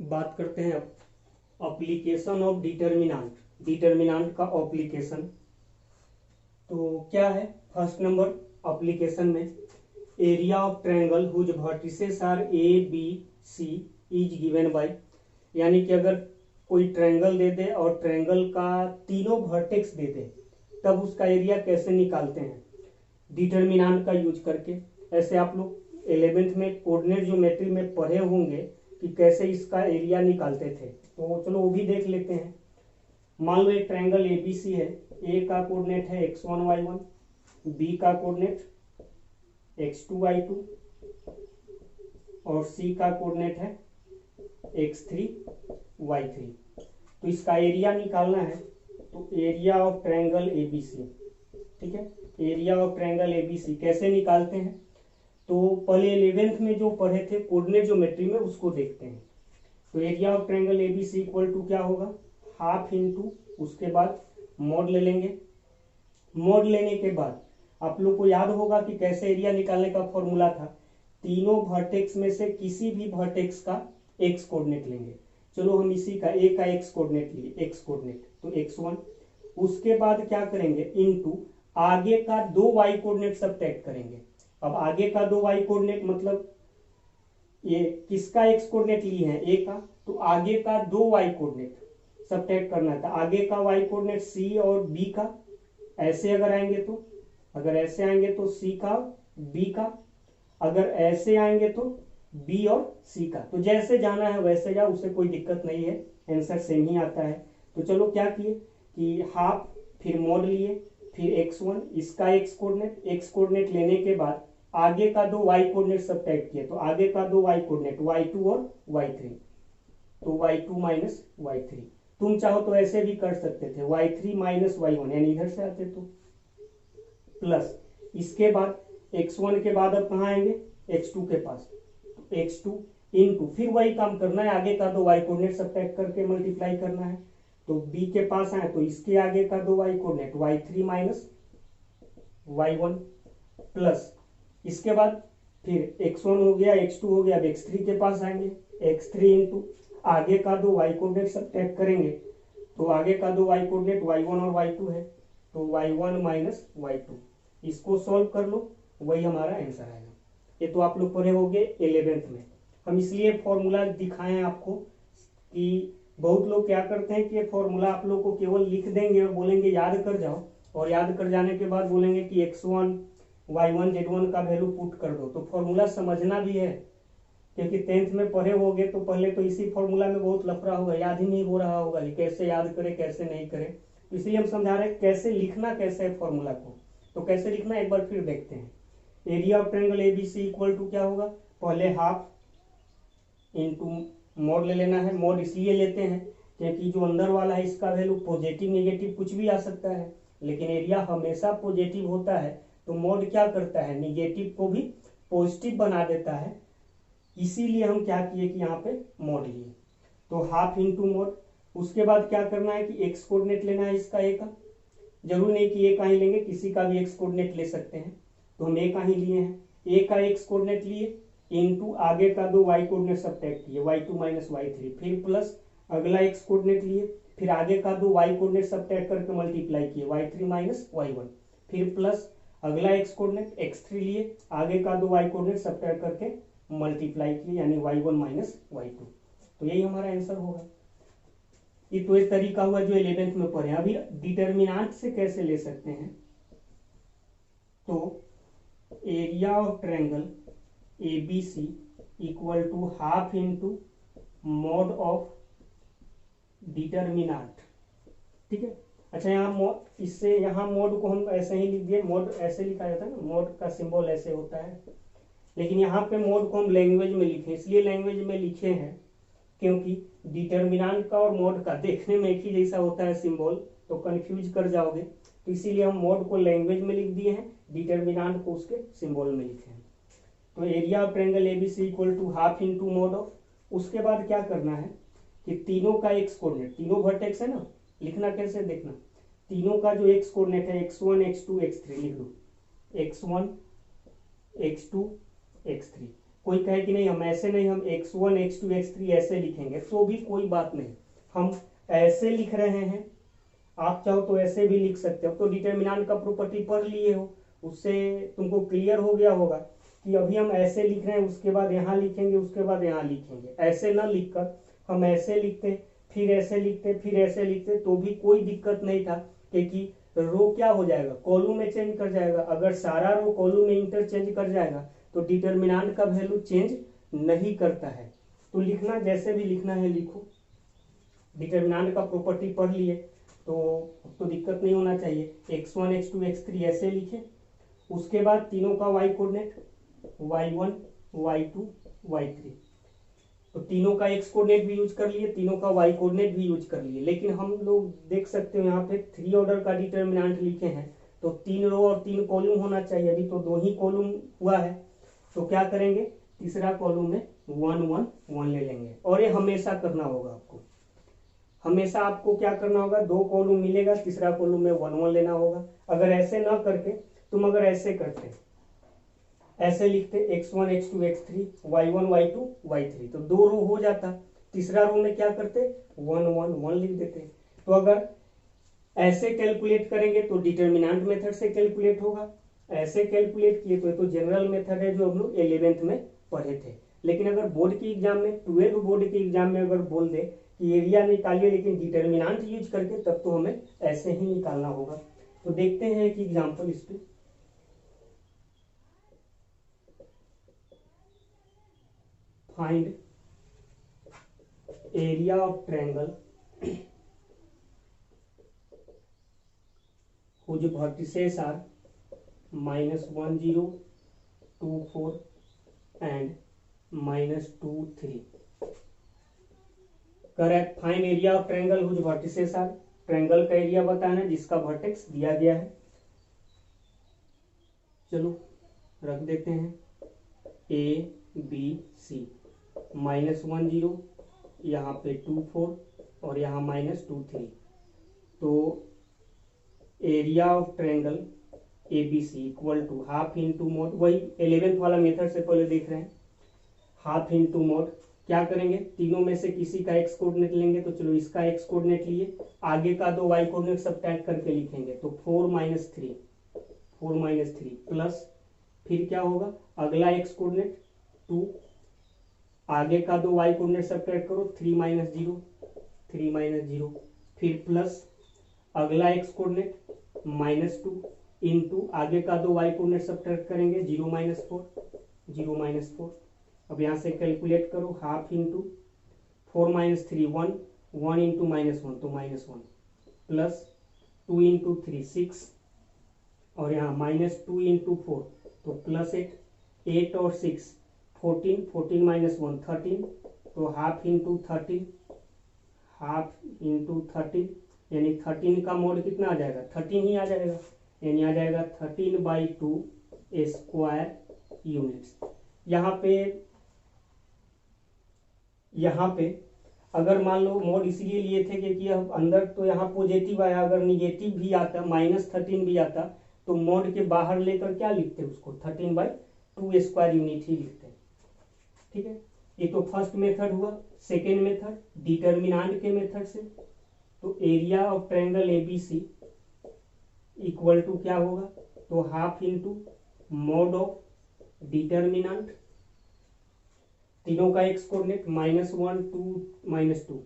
बात करते हैं अब एप्लीकेशन ऑफ डिटर्मिनेंट। डिटर्मिनेंट का एप्लीकेशन तो क्या है। फर्स्ट नंबर एप्लीकेशन में area of triangle whose vertices are A B C is given by, यानी कि अगर कोई ट्रायंगल दे दे और ट्रायंगल का तीनों वर्टेक्स दे दे तब उसका एरिया कैसे निकालते हैं, डिटर्मिनेंट का यूज करके। ऐसे आप लोग 11th में कोऑर्डिनेट ज्योमेट्री में पढ़े होंगे कि कैसे इसका एरिया निकालते थे, तो चलो वो भी देख लेते हैं। मान लो एक ट्रायंगल एबीसी है, ए का कोऑर्डिनेट है x1 y1, बी का कोऑर्डिनेट x2 y2 और सी का कोऑर्डिनेट है x3 y3। तो इसका एरिया निकालना है, तो एरिया ऑफ ट्रायंगल एबीसी, ठीक है। एरिया ऑफ ट्रायंगल एबीसी कैसे निकालते हैं, तो पहले 11th में जो पढ़े थे कोऑर्डिनेट ज्योमेट्री में उसको देखते हैं। तो area of triangle ABC equal to क्या होगा, हाफ इंटू, उसके बाद मॉड ले लेंगे। मॉड लेने के बाद आप लोग को याद होगा कि कैसे एरिया निकालने का फॉर्मूला था, तीनों वर्टेक्स में से किसी भी वर्टेक्स का एक्स कोऑर्डिनेट लेंगे। चलो हम इसी का ए का एक्स कोऑर्डिनेट लिए, एक्स कोऑर्डिनेट तो x1, उसके बाद क्या करेंगे इनटू आगे का दो वाई कोऑर्डिनेट सब्ट्रैक्ट करेंगे। अब आगे का दो वाई कोऑर्डिनेट मतलब ये किसका एक्स कोऑर्डिनेट लिए हैं, ए का, तो आगे का दो वाई कोऑर्डिनेट सब्ट्रैक्ट करना था। आगे का वाई कोऑर्डिनेट सी और बी का, ऐसे अगर आएंगे तो, अगर ऐसे आएंगे तो सी का बी का, अगर ऐसे आएंगे तो बी और सी का। तो जैसे जाना है वैसे जाओ, उसे कोई दिक्कत नहीं है, आंसर सेम ही आता है। तो चलो क्या किए कि हाफ, फिर मॉड लिए, फिर x1 इसका एक्स कोऑर्डिनेट लेने के बाद आगे का दो y कोऑर्डिनेट सब्ट्रैक्ट किए, तो आगे का दो y कोऑर्डिनेट y2 और y3, तो y2 माइनस y3। तुम चाहो तो ऐसे भी कर सकते थे, y3 माइनस y1, यानी इधर से आते तो प्लस, इसके बाद x1 के बाद अब कहाँ आएंगे x2 के पास, तो x2 इनटू, फिर वही काम करना है, आगे का दो y कोऑर्डिनेट सब्ट्रैक्ट करके मल्टीप्लाई करना है। तो b के पास आए तो इसके आगे का दो y coordinate y3 minus y1 plus, इसके बाद फिर x1 हो गया, x2 हो गया, अब x3 के पास आएंगे, x3 इंटू आगे का दो y कोऑर्डिनेट सब्ट्रैक्ट करेंगे, तो आगे का दो y कोऑर्डिनेट y1 और y2 है, तो y1 माइनस y2। इसको सॉल्व कर लो, वही हमारा आंसर आएगा। ये तो आप लोग पढ़े होंगे 11th में। हम इसलिए फॉर्मूला दिखाएं आपको कि बहुत लोग क्या करते हैं कि ये फॉर्मूला आप लोग को केवल लिख देंगे और बोलेंगे याद कर जाओ, और याद कर जाने के बाद बोलेंगे कि x1 y1 z1 का वैल्यू पुट कर दो। तो फॉर्मूला समझना भी है, क्योंकि 10th में पढ़े होगे तो पहले तो इसी फॉर्मूला में बहुत लफड़ा होगा, याद ही नहीं हो रहा होगा कि कैसे याद करें कैसे नहीं करें। तो इसलिए हम समझा रहे हैं कैसे लिखना कैसे है फॉर्मूला को। तो कैसे लिखना एक बार फिर देखते हैं। Area of triangle ABC equal to क्या होगा, पहले हाफ इंटू मॉड ले लेना है। मॉड इसलिए लेते हैं क्योंकि जो अंदर वाला है इसका वैल्यू पॉजिटिव नेगेटिव कुछ भी आ सकता है, लेकिन एरिया हमेशा पॉजिटिव होता है, तो मॉड क्या करता है निगेटिव को भी पॉजिटिव बना देता है। इसीलिए हम क्या किए कि यहाँ पे मॉड लिए, तो हाफ इंटू मॉड। उसके बाद क्या करना है कि एक्स कोऑर्डिनेट लेना है इसका, ए का, जरूर नहीं कि ए का ही लेंगे, किसी का भी एक्स कोऑर्डिनेट ले सकते हैं, तो हम ए का ही लिए हैं। ए का एक्स कोऑर्डिनेट लिए इनटू आगे का दो y कोऑर्डिनेट सब्ट्रैक्ट किए, y2 माइनस y3, फिर प्लस अगला x कोऑर्डिनेट लिए, फिर आगे का दो y कोऑर्डिनेट सब्ट्रैक्ट करके मल्टीप्लाई किए, y3 माइनस y1, फिर प्लस अगला x कोऑर्डिनेट x3 लिए, आगे का दो y कोऑर्डिनेट सब्ट्रैक्ट करके मल्टीप्लाई किए, यानी y1 माइनस y2। तो यही हमारा आंसर होगा। ये तो एक तरीका हुआ जो 11th में पढ़े। अभी डिटर्मिनेंट से कैसे ले सकते हैं, तो area of triangle ABC equal to half into mod of determinant, ठीक है। अच्छा यहाँ इससे यहाँ मॉड को हम ऐसे ही लिख दिए, मॉड ऐसे लिखा जाता है ना, मॉड का सिंबल ऐसे होता है, लेकिन यहाँ पे मॉड को हम लैंग्वेज में लिखे, इसलिए लैंग्वेज में लिखे हैं क्योंकि डिटर्मिनेंट का और मॉड का देखने में एक ही जैसा होता है सिंबल, तो कंफ्यूज कर जाओगे, तो इसीलिए हम मॉड को लैंग्वेज में लिख दिए हैं, डिटर्मिनेंट को उसके सिंबल में लिखे हैं। तो area of triangle ABC equal to half into mod of, उसके बाद क्या करना है कि तीनों का एक्स कोऑर्डिनेट, तीनों वर्टेक्स है ना, लिखना कैसे देखना, तीनों का जो एक्स कोऑर्डिनेट है x1 x2 x3 लिख दो, x1 x2 x3, कोई कहे कि नहीं हम ऐसे नहीं, हम x1 x2 x3 ऐसे लिखेंगे, तो भी कोई बात नहीं, हम ऐसे लिख रहे हैं, आप चाहो तो ऐसे भी लिख सकते हो। तो डिटर्मिनेंट का प्रॉपर्टी पढ़ लिए हो, उससे तुमको क्लियर हो गया होगा कि अभी हम ऐसे लिख रहे हैं, उसके बाद यहाँ लिखेंगे, उसके बाद यहाँ लिखेंगे। ऐसे ना लिखकर हम ऐसे लिखते, फिर ऐसे लिखते, फिर ऐसे लिखते, तो भी कोई दिक्कत नहीं था, क्योंकि रो क्या हो जाएगा, कॉलम में चेंज कर जाएगा। अगर सारा रो कॉलम में इंटरचेंज कर जाएगा तो डिटर्मिनेंट का वैल्यू चेंज नहीं करता है। तो लिखना जैसे भी लिखना है लिखो, डिटर्मिनेंट का प्रॉपर्टी पढ़ लिए तो दिक्कत नहीं होना चाहिए। x1 x2 x3 ऐसे लिखे, उसके बाद तीनों का y coordinate y1 y2 y3, तो तीनों का x कोऑर्डिनेट भी यूज कर लिए, तीनों का y कोऑर्डिनेट भी यूज कर लिए। लेकिन हम लोग देख सकते हो यहाँ पे 3 ऑर्डर का डिटर्मिनेंट लिखे हैं, तो 3 रो और 3 कॉलम होना चाहिए। अभी तो 2 ही कॉलम हुआ है, तो क्या करेंगे, तीसरा कॉलम में 1 1 1 ले लेंगे। और ये हमेशा करना होगा आपको, हमेशा आपको क्या करना होगा, 2 कॉलम मिलेगा, तीसरा कॉलम में 1 1 लेना होगा। अगर ऐसे ना करके तुम अगर ऐसे करते, ऐसे लिखते x1 x2 x3 y1 y2 y3, तो 2 रो हो जाता, तीसरा रो में क्या करते 1 1 1 लिख देते। तो अगर ऐसे कैलकुलेट करेंगे तो डिटर्मिनेंट मेथड से कैलकुलेट होगा, ऐसे कैलकुलेट किए तो जनरल मेथड है जो हम लोग 11th में पढ़े थे। लेकिन अगर बोर्ड की एग्जाम में 12 बोर्ड के एग्जाम में अगर बोल दे कि एरिया निकालिए लेकिन डिटर्मिनेंट यूज करके, तब तो हमें ऐसे ही निकालना होगा। तो देखते हैं एक एग्जाम्पल इस पे। Find area of triangle whose vertices are -1 0 2 4 and -2 3। Correct, find area of triangle whose vertices are, triangle का एरिया बताना है जिसका वर्टेक्स दिया गया है। चलो रख देते हैं ABC, -1 0, यहाँ पे 2 4 और यहाँ -2 3। तो area of triangle ABC equal to half into mod, वही 11th वाला मेथड से पहले देख रहे हैं, हाफ इंटू मोड। क्या करेंगे, तीनों में से किसी का x कोऑर्डिनेट लेंगे, तो चलो इसका x कोऑर्डिनेट लिए, आगे का 2 y कोऑर्डिनेट सब्ट्रैक्ट करके लिखेंगे, तो 4 - 3 प्लस, फिर क्या होगा, अगला x कोऑर्डिनेट 2, आगे का 2 y कोऑर्डिनेट सब्ट्रैक्ट करो, 3 - 0, फिर प्लस अगला x कोऑर्डिनेट -2 इंटू आगे का 2 y कोऑर्डिनेट सब्ट्रैक्ट करेंगे, 0 - 4। अब यहाँ से कैलकुलेट करो, हाफ इंटू 4 - 3 1, 1 इंटू -1 तो -1, प्लस 2 इंटू 3 6, और यहाँ -2 इंटू 4 तो +8, 8 और 6 14, 14 - 1 13, तो हाफ इंटू 13, यानी 13 का मोड कितना आ जाएगा, 13 ही आ जाएगा, यानी आ जाएगा 13/2 स्क्वायर यूनिट्स। यहाँ पे अगर मान लो मोड इसलिए लिए थे क्योंकि अब अंदर तो यहाँ पॉजिटिव आया, अगर निगेटिव भी आता, -13 भी आता, तो मोड के बाहर लेकर क्या लिखते उसको, 13/2 स्क्वायर यूनिट ही लिखते हैं। ठीक है, ये तो फर्स्ट मेथड हुआ। सेकेंड मेथड डिटर्मिनेंट के मेथड से, तो area of triangle ABC equal to क्या होगा, तो half into mod of determinant, तीनों का x कोऑर्डिनेट -1 2 -2,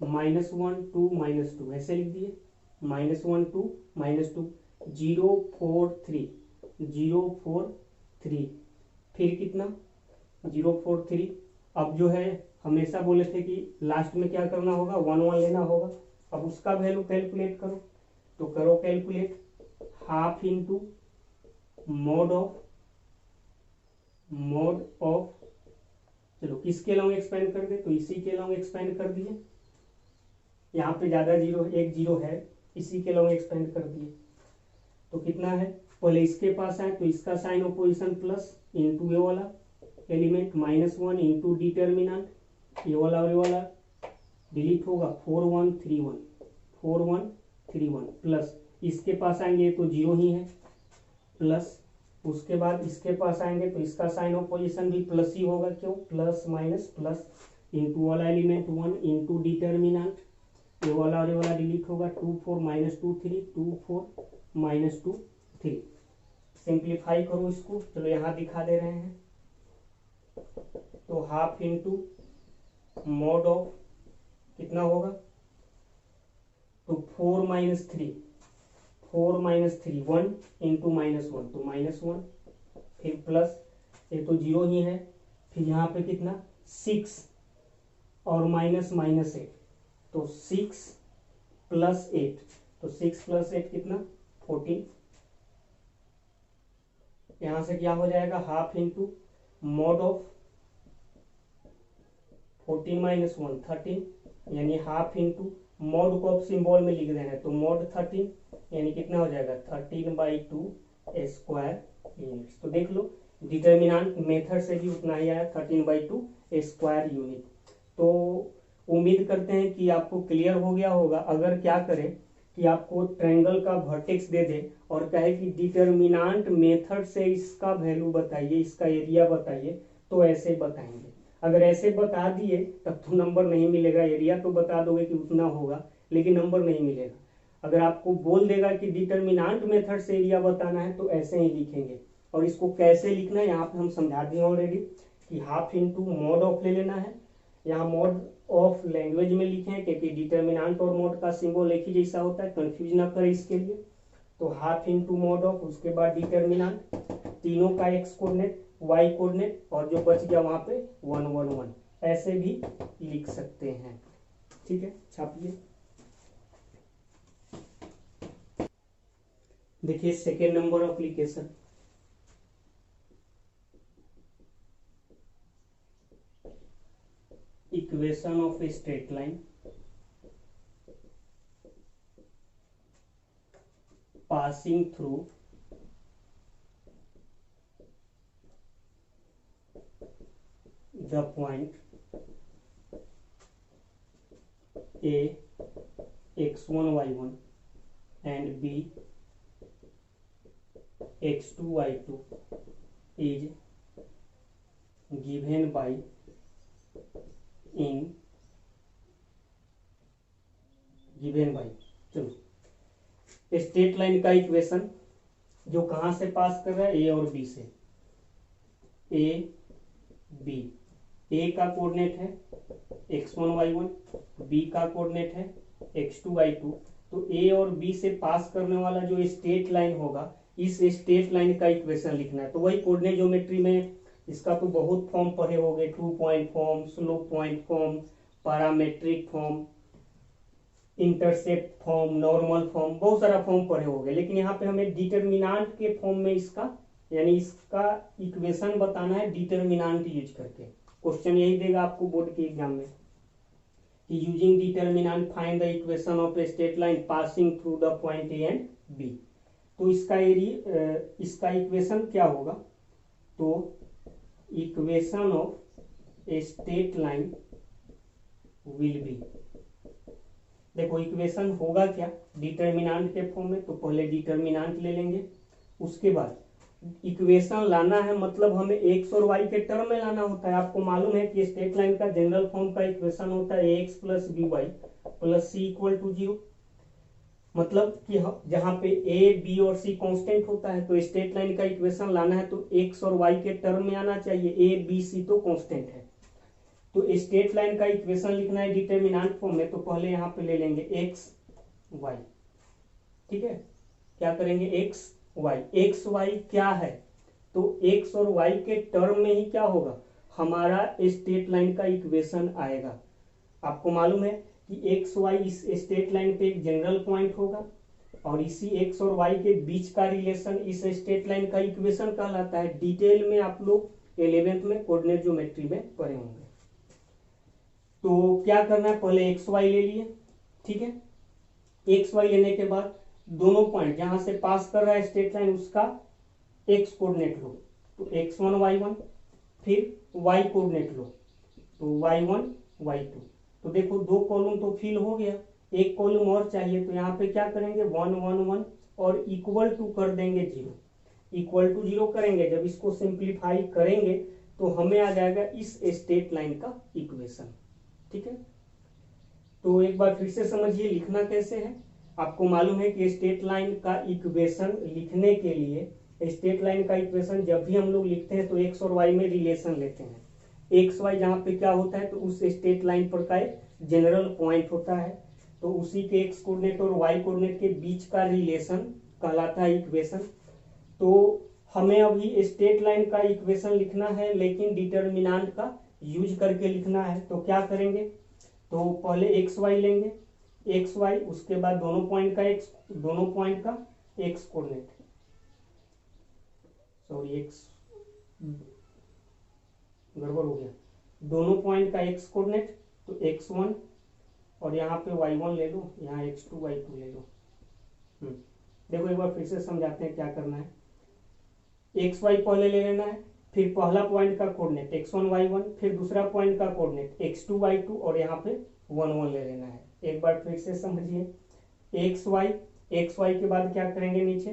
-1 2 -2 ऐसे लिख दिए, -1 2 -2, 0 4 3, 0 4 3, फिर कितना 0 4 3। अब जो है हमेशा बोले थे कि लास्ट में क्या करना होगा, 1 1 लेना होगा। अब उसका वैल्यू कैलकुलेट करो, तो करो calculate, half into mod of, चलो किसके लॉन्ग एक्सपेंड कर दे, तो इसी के लॉन्ग एक्सपेंड कर दिए, यहाँ पे ज्यादा जीरो, एक जीरो है, इसी के लॉन्ग एक्सपेंड कर दिए। तो कितना है, पहले इसके पास है तो इसका साइन ऑपोजिशन प्लस इंटू ये वाला एलिमेंट -1 इंटू डिटर्मिनेंट, ये वाला और ये वाला डिलीट होगा, 4 1 3 1, 4 1 3 1, प्लस इसके पास आएंगे तो जीरो ही है, प्लस उसके बाद इसके पास आएंगे तो इसका साइन ऑफ पोजीशन भी प्लस ही होगा, क्यों, प्लस माइनस प्लस, इंटू वाला एलिमेंट 1 इंटू डिटर्मिनेंट, ये वाला और ये वाला डिलीट होगा, 2 4 माइनस 2 3, 2 4 माइनस 2 3। सिंप्लीफाई करो इसको, चलो यहाँ दिखा दे रहे हैं। तो हाफ इंटू मॉड ऑफ कितना होगा, तो 4 माइनस 3, 4 माइनस 3 1 इंटू माइनस 1, तो माइनस 1, फिर प्लस, ये तो 0 ही है, फिर यहाँ पे कितना 6 और माइनस माइनस 8, तो 6 प्लस 8, तो 6 प्लस 8 कितना 14। यहां से क्या हो जाएगा, half into mod of 14 minus 1 13, यानी हाफ इंटू मॉड को अब सिंबल में लिख देना है, तो मॉड 13 यानी कितना हो जाएगा 13/2 स्क्वायर यूनिट्स। तो देख लो डिटर्मिनेंट मेथड से भी उतना ही आया, 13/2 स्क्वायर यूनिट। तो उम्मीद करते हैं कि आपको क्लियर हो गया होगा। अगर क्या करें कि आपको ट्रायंगल का वर्टेक्स दे दे और कहे कि डिटर्मिनेंट मेथड से इसका वैल्यू बताइए, इसका एरिया बताइए, तो ऐसे बताएंगे। अगर ऐसे बता दिए तब तो नंबर नहीं मिलेगा, एरिया तो बता दोगे कि उतना होगा लेकिन नंबर नहीं मिलेगा। अगर आपको बोल देगा कि डिटर्मिनेंट मेथड से एरिया बताना है तो ऐसे ही लिखेंगे। और इसको कैसे लिखना है यहाँ पे हम समझा दिए ऑलरेडी कि हाफ इंटू मॉड ऑफ ले लेना है। यहाँ मॉड ऑफ लैंग्वेज में लिखे हैं क्योंकि डिटर्मिनेंट और मॉड का सिंबल एक ही जैसा होता है, कंफ्यूज ना करें इसके लिए। तो हाफ इंटू मॉड ऑफ, उसके बाद डिटर्मिनेंट, तीनों का एक्स कोऑर्डिनेट वाई कोऑर्डिनेट, और जो बच गया वहां पे 1 1 1, ऐसे भी लिख सकते हैं। ठीक है, छापिए। देखिए second number application, equation of a straight line passing through the point A x1 y1 and B x2 y2 is given by चलो स्ट्रेट लाइन का इक्वेशन जो कहां से पास कर रहा है, ए और बी से, ए बी, ए का कोऑर्डिनेट है x1 y1, बी का कोऑर्डिनेट है x2 y2। तो ए और बी से पास करने वाला जो स्ट्रेट लाइन होगा, इस स्ट्रेट लाइन का इक्वेशन लिखना है। तो वही कोऑर्डिनेट ज्योमेट्री में इसका तो बहुत फॉर्म पढ़े होंगे, 2 point form, slope point form, parametric form, intercept form, normal form, बहुत सारा फॉर्म पढ़े होंगे। लेकिन यहाँ पे हमें डिटर्मिनेंट के फॉर्म में इसका यानी इसका इक्वेशन बताना है डिटर्मिनेंट यूज करके। क्वेश्चन यही देगा आपको बोर्ड के एग्जाम में कि using determinant find the equation of a straight line passing through the point A and B. तो इसका इक्वेशन क्या होगा, तो equation of a straight line will be, देखो इक्वेशन होगा क्या डिटर्मिनेंट के फॉर्म में, तो पहले डिटर्मिनेंट ले लेंगे। उसके बाद इक्वेशन लाना है, मतलब हमें एक्स और वाई के टर्म में लाना होता है। आपको मालूम है कि स्ट्रेट लाइन का जनरल फॉर्म का इक्वेशन होता है x plus b y plus c equal to 0। मतलब कि जहां पे ए बी और सी कांस्टेंट होता है, तो स्ट्रेट लाइन का इक्वेशन लाना है तो एक्स और वाई के टर्म में आना चाहिए, ए बी सी तो कांस्टेंट है। तो स्ट्रेट लाइन का इक्वेशन लिखना है डिटर्मिनेंट फॉर्म में, तो पहले यहाँ पे ले लेंगे एक्स वाई। ठीक है, क्या करेंगे एक्स वाई, एक्स वाई क्या है, तो एक्स और वाई के टर्म में ही क्या होगा, हमारा स्ट्रेट लाइन का इक्वेशन आएगा। आपको मालूम है कि एक्स वाई इस स्ट्रेट लाइन पे एक जनरल पॉइंट होगा और इसी एक्स और वाई के बीच का रिलेशन इस स्ट्रेट लाइन का इक्वेशन कहलाता है। डिटेल में आप लोग 11th में कोऑर्डिनेट ज्योमेट्री में पढ़े होंगे। तो क्या करना है, पहले एक्स वाई ले लिए। ठीक है, एक्स वाई लेने के बाद दोनों पॉइंट जहां से पास कर रहा है स्ट्रेट लाइन उसका एक्स कोऑर्डिनेट लो, तो x1 y1, फिर y कोऑर्डिनेट लो, तो y1 y2। तो देखो दो कॉलम तो फिल हो गया, एक कॉलम और चाहिए, तो यहाँ पे क्या करेंगे 1 1 1 और इक्वल टू कर देंगे 0। इक्वल टू 0 करेंगे, जब इसको सिंप्लीफाई करेंगे तो हमें आ जाएगा इस स्ट्रेट लाइन का इक्वेशन। ठीक है, तो एक बार फिर से समझिए लिखना कैसे है। आपको मालूम है कि स्ट्रेट लाइन का इक्वेशन लिखने के लिए, स्ट्रेट लाइन का इक्वेशन जब भी हम लोग लिखते हैं तो एक्स और वाई में रिलेशन लेते हैं। एक्स वाई जहाँ पे क्या होता है तो उस स्ट्रेट लाइन पर का एक जनरल पॉइंट होता है, तो उसी के एक्स कोऑर्डिनेट और वाई कोऑर्डिनेट के बीच का रिलेशन कहलाता है इक्वेशन। तो हमें अभी स्ट्रेट लाइन का इक्वेशन लिखना है, लेकिन डिटर्मिनेंट का यूज करके लिखना है। तो क्या करेंगे, तो पहले एक्स वाई लेंगे, एक्स वाई, उसके बाद दोनों पॉइंट का एक्स कोऑर्डिनेट, सॉरी एक्स गड़बड़ हो गया, दोनों पॉइंट का एक्स कोऑर्डिनेट, तो x1 और यहाँ पे y1 ले लो, यहाँ x2 y2 ले लो। देखो एक बार फिर से समझाते हैं क्या करना है। एक्स वाई पहले ले लेना है, फिर पहला पॉइंट का कोऑर्डिनेट x1 y1, फिर दूसरा पॉइंट का कोऑर्डिनेट x2 y2 और यहाँ पे 1 1 ले लेना है। एक बार फिर से समझिए, एक्स वाई के बाद क्या करेंगे, नीचे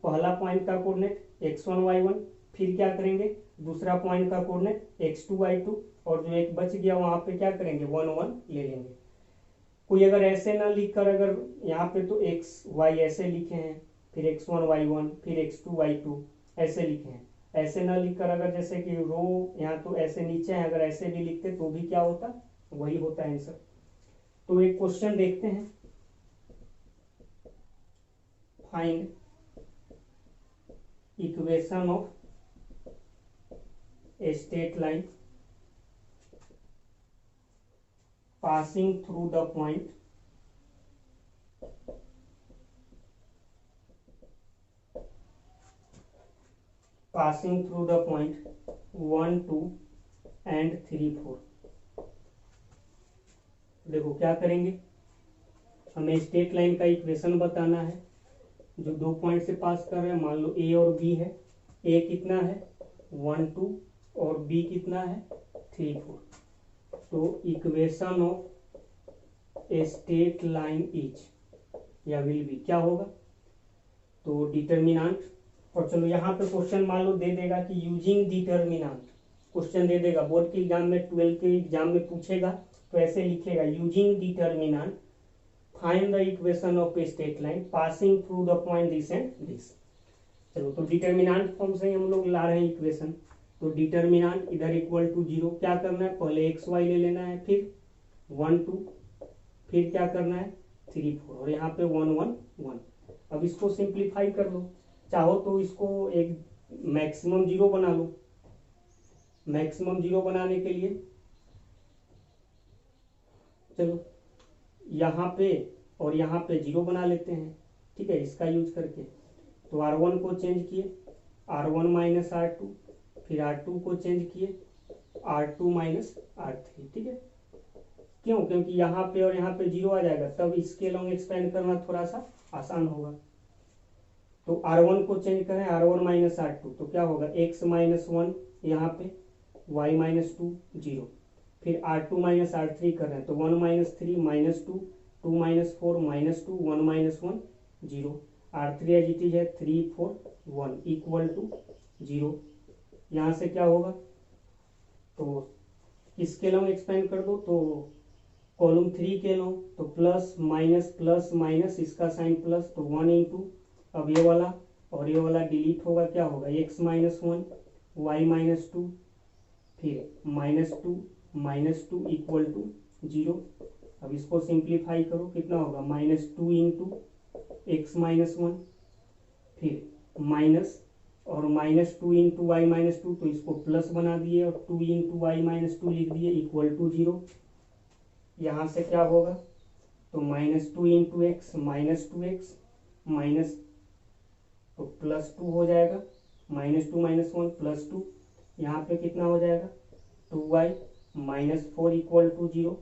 पहला पॉइंट का कोऑर्डिनेट x1 y1, फिर क्या करेंगे दूसरा पॉइंट का कोऑर्डिनेट x2 y2, और जो एक बच गया वहां पे क्या करेंगे 1 1 ले लेंगे। कोई अगर ऐसे ना लिख कर, अगर यहाँ पे तो एक्स वाई ऐसे लिखे हैं, फिर x1 y1, फिर x2 y2 ऐसे लिखे हैं, ऐसे ना लिख कर अगर जैसे कि रो यहाँ तो ऐसे नीचे है, अगर ऐसे भी लिखते तो भी क्या होता, वही होता है आंसर। तो एक क्वेश्चन देखते हैं, find equation of a straight line passing through the point passing through the point 1 2 and 3 4। देखो क्या करेंगे, हमें स्ट्रेट लाइन का इक्वेशन बताना है जो दो पॉइंट से पास कर रहे हैं। मान लो ए और बी है, ए कितना है 1 2 और बी कितना है 3 4। तो equation of a straight line is या विल बी क्या होगा, तो डिटर्मिनेंट, और चलो यहाँ पे क्वेश्चन मान लो दे देगा कि यूजिंग डिटर्मिनेंट, क्वेश्चन दे देगा बोर्ड के एग्जाम में, 12 के एग्जाम में पूछेगा तो ऐसे लिखेगा using determinant find the equation of a straight line passing through the point this and this. चलो तो डिटर्मिनेंट फॉर्म से हम लोग ला रहे हैं इक्वेशन, तो डिटर्मिनेंट इधर इक्वल टू 0, क्या करना है पहले एक्स वाई ले लेना है, फिर 1 2, फिर क्या करना है 3 4 और यहाँ पे 1 1 1। अब इसको सिंप्लीफाई कर लो, चाहो तो इसको एक मैक्सिमम 0 बना लो। मैक्सिमम 0 बनाने के लिए चलो यहाँ पे और यहाँ पे 0 बना लेते हैं, ठीक है, इसका यूज करके। तो R1 को चेंज किए R1 माइनस R2, फिर R2 को चेंज किए R2 माइनस R3, ठीक है। क्यों, क्योंकि यहाँ पे और यहाँ पे 0 आ जाएगा, तब इसके लॉन्ग एक्सपेंड करना थोड़ा सा आसान होगा। तो R1 को चेंज करें R1 माइनस R2, तो क्या होगा x माइनस 1 यहाँ पे, y माइनस 2 0, फिर R2 माइनस R3 कर रहे हैं तो 1 minus 3 minus 2 2 minus 4 minus 2 1 minus 1 0, R3 as it is है 3 4 1 इक्वल टू 0। यहाँ से क्या होगा, तो इसके लॉन्ग एक्सपेंड कर दो, तो कॉलम 3 के लॉन्ग, तो प्लस माइनस इसका साइन प्लस, तो 1 इंटू, अब ये वाला और ये वाला डिलीट होगा, क्या होगा x माइनस 1 वाई माइनस 2, फिर माइनस टू इक्वल टू 0। अब इसको सिंप्लीफाई करो, कितना होगा -2 इंटू एक्स माइनस 1, फिर माइनस और -2 इंटू वाई माइनस 2, तो इसको प्लस बना दिए और 2 इंटू वाई माइनस 2 लिख दिए इक्वल टू 0। यहाँ से क्या होगा, तो -2 into x minus 2x minus, तो +2 हो जाएगा, -2 माइनस 1 +2, यहाँ पे कितना हो जाएगा 2y माइनस 4 इक्वल टू 0,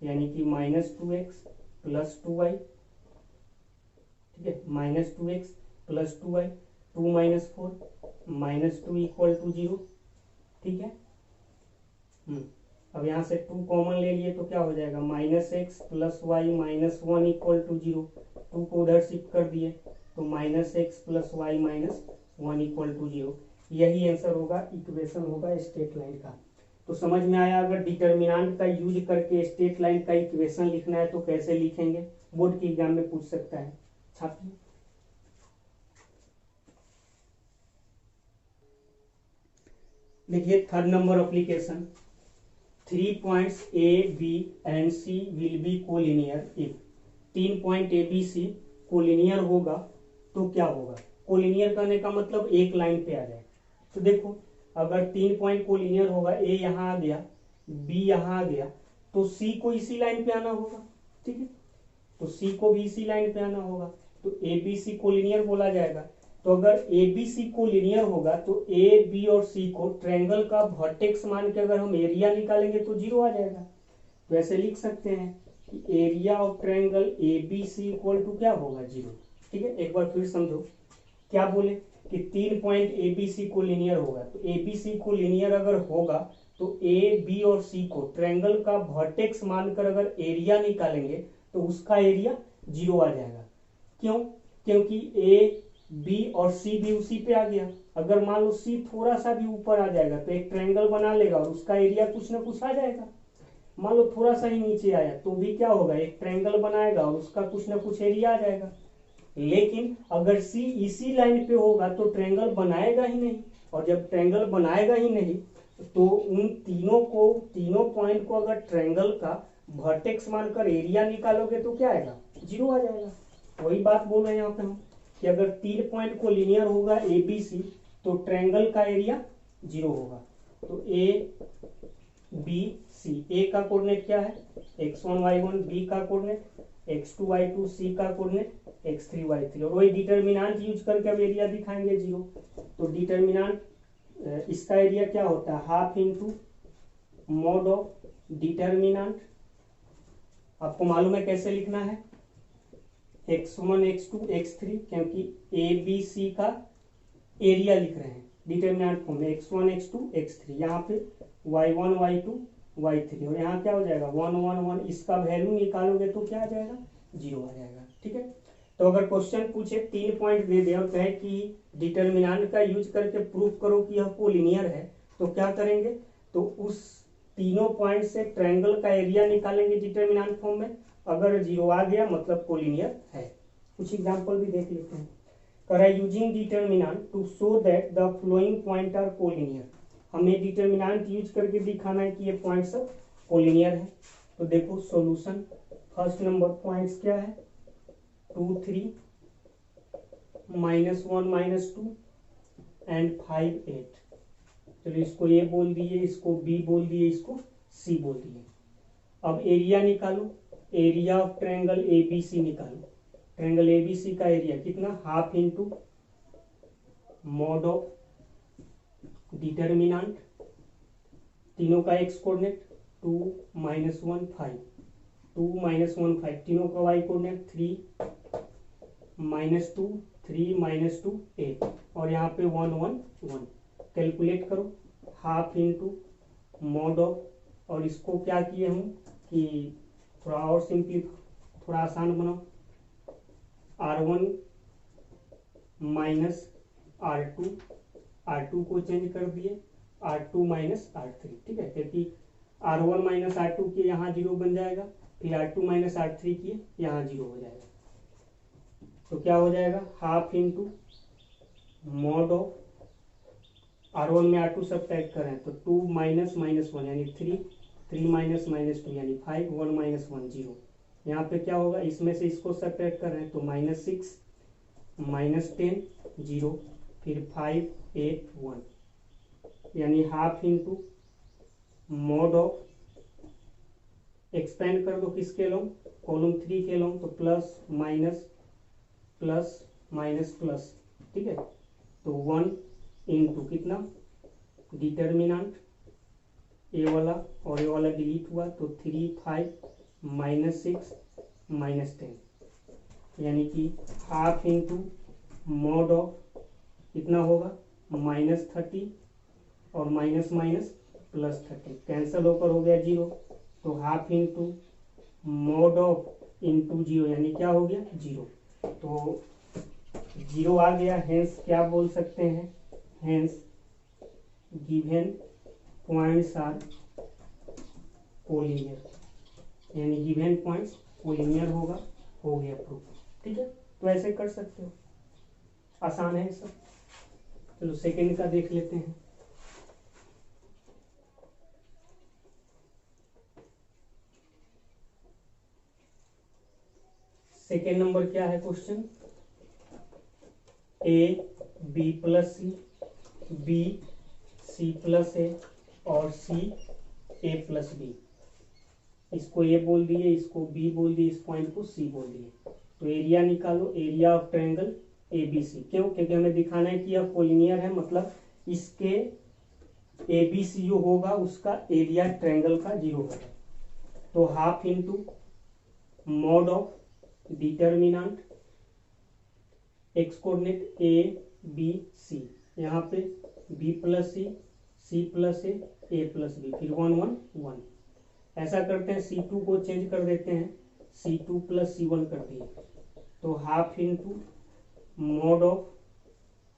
यानी कि -2x प्लस 2y, ठीक है, -2x plus 2y, 2 minus 4 -2 equal to 0, ठीक है। अब यहाँ से 2 कॉमन ले लिए तो क्या हो जाएगा -x plus y minus 1 equal to 0, 2 को उधर शिफ्ट कर दिए तो -x plus y minus 1 equal to 0। यही आंसर होगा, इक्वेशन होगा स्ट्रेट लाइन का। तो समझ में आया। अगर डिटर्मिनेंट का यूज करके स्ट्रेट लाइन का इक्वेशन लिखना है तो कैसे लिखेंगे, बोर्ड के एग्जाम में पूछ सकता है। छापिए। देखिए third number application, 3 points A, B and C will be collinear if 3 point A B C collinear होगा तो क्या होगा। कोलिनियर करने का मतलब एक लाइन पे आ जाए। तो देखो अगर 3 पॉइंट कोलिनियर होगा, ए यहाँ आ गया, बी यहाँ आ गया, तो सी को इसी लाइन पे आना होगा। ठीक है, तो सी को भी इसी लाइन पे आना होगा, तो ए बी सी कोलिनियर बोला जाएगा। तो अगर ए बी सी कोलिनियर होगा तो ए बी और सी को ट्रायंगल का वर्टेक्स मान के अगर हम एरिया निकालेंगे तो 0 आ जाएगा। तो ऐसे लिख सकते हैं कि area of triangle A B C equal to क्या होगा, 0। ठीक है, एक बार फिर समझो। क्या बोले कि 3 पॉइंट ए बी सी को लीनियर होगा, तो ए बी सी को लीनियर अगर होगा तो ए बी और सी को ट्रायंगल का वर्टेक्स मानकर अगर एरिया निकालेंगे तो उसका एरिया 0 आ जाएगा। क्यों? क्योंकि ए बी और सी भी उसी पे आ गया। अगर मान लो सी थोड़ा सा भी ऊपर आ जाएगा तो एक ट्रायंगल बना लेगा और उसका एरिया कुछ ना कुछ आ जाएगा। मान लो थोड़ा सा ही नीचे आया तो भी क्या होगा, एक ट्रायंगल बनाएगा और उसका कुछ ना कुछ एरिया आ जाएगा। लेकिन अगर सी इसी लाइन पे होगा तो ट्रायंगल बनाएगा ही नहीं, और जब ट्रायंगल बनाएगा ही नहीं तो उन तीनों पॉइंट को अगर ट्रायंगल का वर्टेक्स मानकर एरिया निकालोगे तो क्या आएगा, 0 आ जाएगा। वही बात बोल रहे हैं यहाँ पे हम कि अगर 3 पॉइंट को लीनियर होगा ए बी सी तो ट्रायंगल का एरिया 0 होगा। तो ए बी सी, ए का कोऑर्डिनेट क्या है x1 y1, बी का कोऑर्डिनेट x2 y2, सी का कोऑर्डिनेट x3 y3, और वही डिटर्मिनेंट यूज करके अब एरिया दिखाएंगे 0। तो डिटर्मिनेंट इसका एरिया क्या होता है, half into mod of determinant. आपको मालूम है कैसे लिखना है, x1 x2 x3, क्योंकि ए बी सी का एरिया लिख रहे हैं डिटर्मिनेंट फॉर्म में, x1 x2 x3, यहाँ पे y1 y2 y3, और यहाँ क्या हो जाएगा 1 1 1, इसका वैल्यू निकालोगे तो क्या आ जाएगा, 0 आ जाएगा। ठीक है, तो अगर क्वेश्चन पूछे 3 पॉइंट दे दे और कहे कि डिटर्मिनेंट का यूज करके प्रूव करो कि यह कोलिनियर है, तो क्या करेंगे, तो उस तीनों पॉइंट से ट्रायंगल का एरिया निकालेंगे डिटर्मिनेंट फॉर्म में। अगर 0 आ गया मतलब कोलिनियर है। कुछ एग्जांपल भी देख लेते हैं। कह रहा है using determinant to show that the following point are collinear. हमें डिटर्मिनेंट यूज करके दिखाना है कि ये पॉइंट सब कोलिनियर है। तो देखो सॉल्यूशन, फर्स्ट नंबर पॉइंट्स क्या है, 2 3 -1 -2 एंड 5 8। चलो इसको ए बोल दिए, इसको बी बोल दिए, इसको सी बोल दिए। अब एरिया निकालो, area of triangle A B C निकालो। ट्रायंगल ए बी सी का एरिया कितना, half into mod of determinant, तीनों का एक्स कोऑर्डिनेट 2 -1 5, 2 -1 5, तीनों का वाई कोऑर्डिनेट 3 -2 3 -2 8, और यहाँ पे 1 1 1। कैलकुलेट करो, हाफ इंटू मॉड ऑफ, और इसको क्या किए हम कि थोड़ा और सिंपली, थोड़ा आसान बनाओ, R1 माइनस R2, R2 को चेंज कर दिए R2 माइनस R3। ठीक है, क्योंकि R1 माइनस R2 के यहाँ 0 बन जाएगा, फिर R2 माइनस R3 किए यहाँ 0 हो जाएगा। तो क्या हो जाएगा, half into mod of, R1 में R2 सब्ट्रैक्ट करें तो 2 -1 यानी 3, 3 -2 यानी 5, 1 -1 0। यहाँ पे क्या होगा, इसमें से इसको सब्ट्रैक्ट करें तो -6 -10 0, फिर 5 8 1, यानी half into mod of, expand कर दो किसके लॉन्ग, कॉलम 3 के लॉन्ग, तो plus minus plus minus plus. ठीक है, तो 1 इंटू कितना, डिटर्मिनेंट ए वाला और ए वाला डिलीट हुआ तो 3 5 -6 -10, यानी कि हाफ इंटू मॉड ऑफ कितना होगा, -30 और माइनस माइनस +30, कैंसल होकर हो गया 0। तो half into mod of into 0 यानी क्या हो गया 0। तो जीरो आ गया, हेंस क्या बोल सकते हैं, hence given points are collinear, यानी गिवन पॉइंट्स कोलिनियर होगा, हो गया प्रूफ। ठीक है, तो ऐसे कर सकते हो, आसान है सब। चलो सेकंड का देख लेते हैं। सेकेंड नंबर क्या है question, A B plus C, B C plus A और सी ए प्लस बी। इसको ए बोल दिए, इसको बी बोल दिए, इस पॉइंट को सी बोल दिए। तो एरिया निकालो, area of triangle A B C. क्यों? क्योंकि हमें दिखाना है कि यह कोलिनियर है, मतलब इसके ए बी सी जो होगा उसका एरिया ट्रायंगल का 0 होगा। तो half into mod of determinant x coordinate A B C, यहाँ पे B plus C plus A plus B, फिर 1 1 1। ऐसा करते हैं, C2 को चेंज कर देते हैं, C2 प्लस C1 कर दिए। तो हाफ इंटू मॉड ऑफ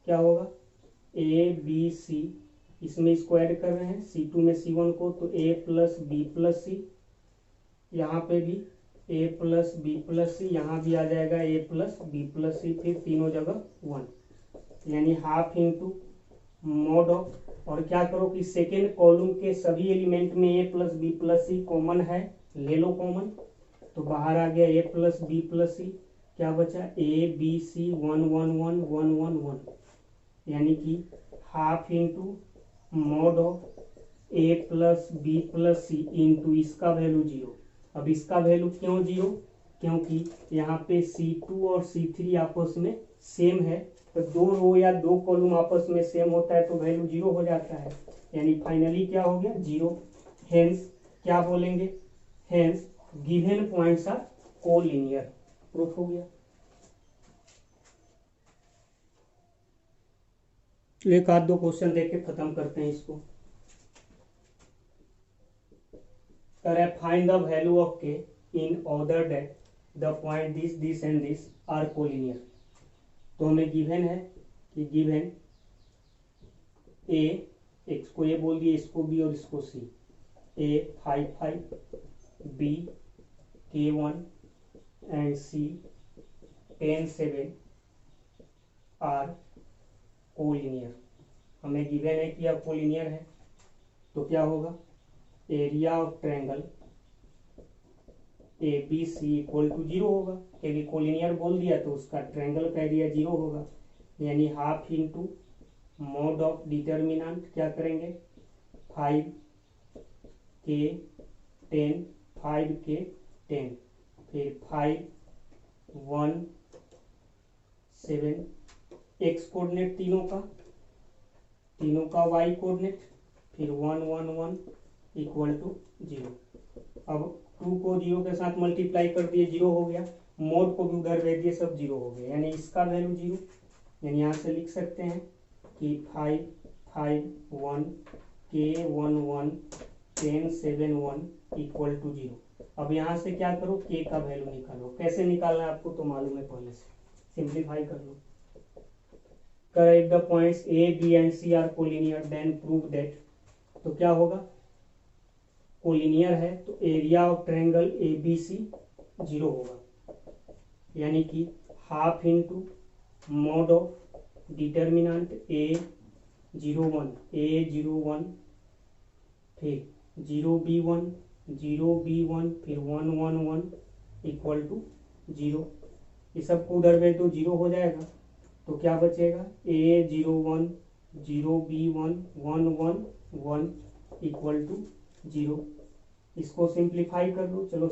क्या होगा, ए बी सी, इसमें इसको ऐड कर रहे हैं C2 में C1 को, तो A प्लस बी प्लस सी, यहाँ पे भी A प्लस बी प्लस सी, यहाँ भी आ जाएगा A प्लस बी प्लस सी, फिर तीनों जगह 1, यानी हाफ इंटू मॉड ऑफ, और क्या करो कि सेकेंड कॉलम के सभी एलिमेंट में A plus B plus C common है, ले लो कॉमन। तो बाहर आ गया A plus B plus C, क्या बचा A बी सी 1 1 1 1 1 1, यानी कि half into mod of A plus B plus C into इसका वैल्यू 0। अब इसका वैल्यू क्यों 0? क्योंकि यहाँ पे C2 और C3 आपस में सेम है, तो दो रो या दो कॉलम आपस में सेम होता है तो वैल्यू 0 हो जाता है, यानी फाइनली क्या हो गया 0। हेंस क्या बोलेंगे, hence given points are collinear, proof हो गया। एक आध दो क्वेश्चन देख के खत्म करते हैं इसको। करें find the value of K in order that the point this and this are collinear. तो हमें गिवन है कि गिवन ए, एक्स को ए बोल दिए, इसको बी और इसको C, A 5 5, B K1 and C 10 7 are collinear. हमें गिवन है कि यह कोलिनियर है, तो क्या होगा, area of triangle A B C equal to 0 होगा, क्योंकि कोलिनियर बोल दिया तो उसका ट्रायंगल का एरिया 0 होगा, यानी half into mod of determinant क्या करेंगे 5 के 10, 5 के 10, फिर 5 1 7, एक्स कोऑर्डिनेट तीनों का वाई कोऑर्डिनेट, फिर 1 1 1 इक्वल टू 0। अब 2 को 0 के साथ मल्टीप्लाई कर दिए, 0 हो गया, मोड को भी उधर भेज दिए, सब 0 हो गया, यानी इसका वैल्यू 0, यानी यहाँ से लिख सकते हैं कि 5 5 1 के 1 1 10 7 1 इक्वल टू 0। अब यहाँ से क्या करो, के का वैल्यू निकालो। कैसे निकालना है आपको तो मालूम है पहले से, सिंप्लीफाई कर लो। Correct the points A B and C are collinear then prove that, तो क्या होगा, कोलिनियर है तो area of triangle A B C 0 होगा, यानी कि half into mod of determinant A 0 1 फिर 0 b 1 फिर 1 1 1 इक्वल टू 0। ये सबको उधर भेज दो, 0 हो जाएगा, तो क्या बचेगा a 0 1 0 b 1 1 1 1 इक्वल टू 0। इसको सिंप्लीफाई कर दो, चलो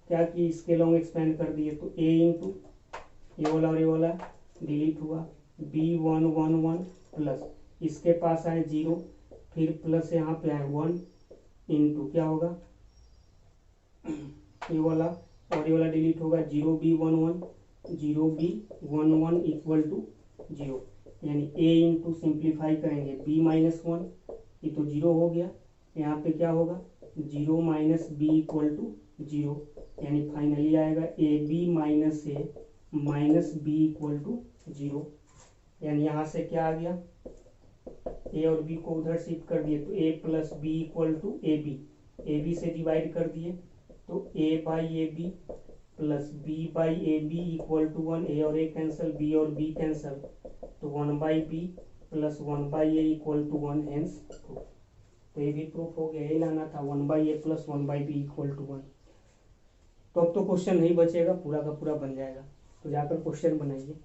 क्या कि इसके लॉन्ग एक्सपेंड कर दिए, तो a इंटू ये वाला और ये वाला डिलीट हुआ, b 1 1 1 प्लस इसके पास आए 0, फिर प्लस यहाँ पे आए 1 इंटू क्या होगा ये वाला और ये वाला डिलीट होगा, 0 b 1 1 0 b 1 1 इक्वल टू 0, यानी a इंटू सिंप्लीफाई करेंगे b माइनस 1, ये तो 0 हो गया, यहाँ पे क्या होगा 0 माइनस बी इक्वल टू 0, यानी फाइनली आएगा A B minus A minus B equal to 0, यानी यहाँ से क्या आ गया, ए और बी को उधर शिफ्ट कर दिए तो A plus B equal to A B, A B से डिवाइड कर दिए तो A by A B plus B by A B equal to 1, A और ए कैंसल, बी और बी कैंसल, तो 1 by B plus 1 by A equal to 1, hence proof. तो ये भी प्रूफ हो गया, ये लाना था 1 by A plus 1 by B equal to 1। तो अब तो क्वेश्चन नहीं बचेगा, पूरा का पूरा बन जाएगा। तो जाकर क्वेश्चन बनाइए।